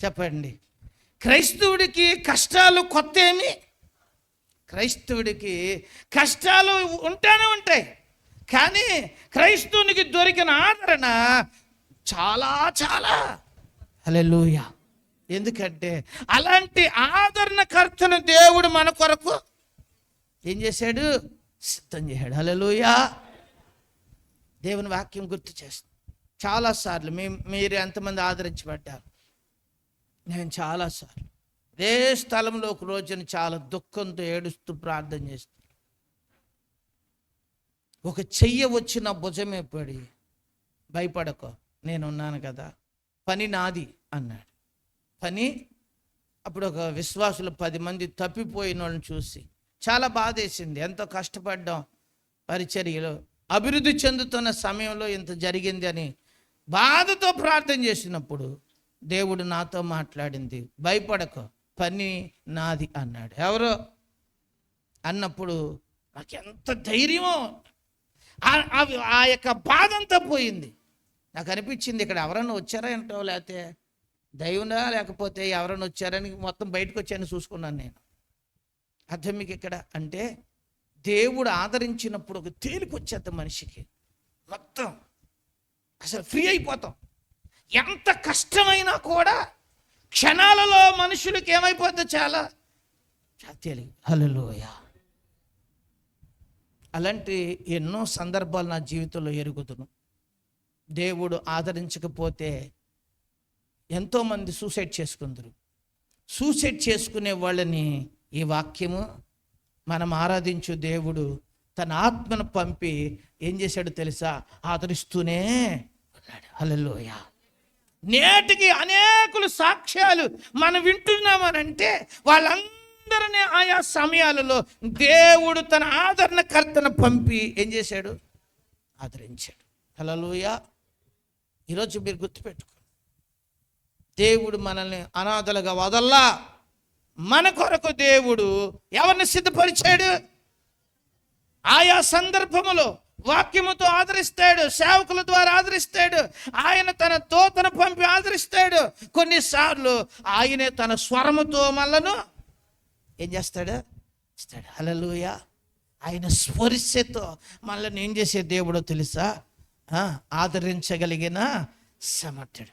చెప్పండి. క్రైస్తవుడికి కష్టాలు కొత్త ఏమి? క్రైస్తవుడికి కష్టాలు ఉంటానే ఉంటాయి, కానీ క్రైస్తవునికి దొరికిన ఆదరణ చాలా చాలా. హల్లెలూయా. ఎందుకంటే అలాంటి ఆదరణకర్తను దేవుడు మన కొరకు ఏం చేశాడు? సిద్ధం చేశాడు. హల్లెలూయా. దేవుని వాక్యం గుర్తు చేస్తుంది. చాలాసార్లు మీరు ఎంతమంది ఆదరించబడ్డారు? నేను చాలాసార్లు అదే స్థలంలో ఒక రోజున చాలా దుఃఖంతో ఏడుస్తూ ప్రార్థన చేస్తాను. ఒక చెయ్య వచ్చి నా భుజమే పడి, భయపడకో నేనున్నాను కదా, పని నాది అన్నాడు. పని అప్పుడు ఒక విశ్వాసులు 10 మంది తప్పిపోయిన వాళ్ళని చూసి చాలా బాధేసింది. ఎంతో కష్టపడ్డాం, పరిచర్యలో అభివృద్ధి చెందుతున్న సమయంలో ఇంత జరిగింది అని బాధతో ప్రార్థన చేసినప్పుడు దేవుడు నాతో మాట్లాడింది, భయపడకో పని నాది అన్నాడు. ఎవరో అన్నప్పుడు నాకు ఎంత ధైర్యమో, ఆ యొక్క బాధ అంతా పోయింది. నాకు అనిపించింది ఇక్కడ ఎవరైనా వచ్చారా ఏంటో, లేకపోతే దైవనా లేకపోతే ఎవరైనా వచ్చారని మొత్తం బయటకు వచ్చాయని చూసుకున్నాను నేను. అర్థం మీకు ఇక్కడ అంటే దేవుడు ఆదరించినప్పుడు ఒక తేలిక వచ్చేద్దాం మనిషికి, మొత్తం అసలు ఫ్రీ అయిపోతాం. ఎంత కష్టమైనా కూడా క్షణాలలో మనుషులకి ఏమైపోద్ది, చాలా తేలిక. హల్లెలూయా. అలాంటి ఎన్నో సందర్భాలు నా జీవితంలో ఎరుగుతును. దేవుడు ఆదరించకపోతే ఎంతోమంది సూసైడ్ చేసుకుందరు. సూసైడ్ చేసుకునే వాళ్ళని ఈ వాక్యము, మనం ఆరాధించు దేవుడు తన ఆత్మను పంపి ఏం చేశాడు తెలుసా? ఆదరిస్తూనే ఉన్నాడు. హల్లెలూయా. నేటికి అనేకులు సాక్ష్యాలు మనం వింటున్నామనంటే వాళ్ళందరినీ ఆయా సమయాలలో దేవుడు తన ఆదరణకర్తను పంపి ఏం చేశాడు? ఆదరించాడు. హల్లెలూయా. ఈరోజు మీరు గుర్తుపెట్టుకోండి, దేవుడు మనల్ని అనాథలుగా వదల్లా. మన కొరకు దేవుడు ఎవరిని సిద్ధపరిచాడు? ఆయా సందర్భములో వాక్యముతో ఆదరిస్తాడు, సేవకుల ద్వారా ఆదరిస్తాడు, ఆయన తన దూతను పంపి ఆదరిస్తాడు. కొన్నిసార్లు ఆయనే తన స్వరముతో మనలను ఏం చేస్తాడు? ఇస్తాడు. హల్లెలూయా. ఆయన స్పర్శతో మనల్ని ఏం చేసే దేవుడో తెలుసా? ఆదరించగలిగిన సమర్థుడు.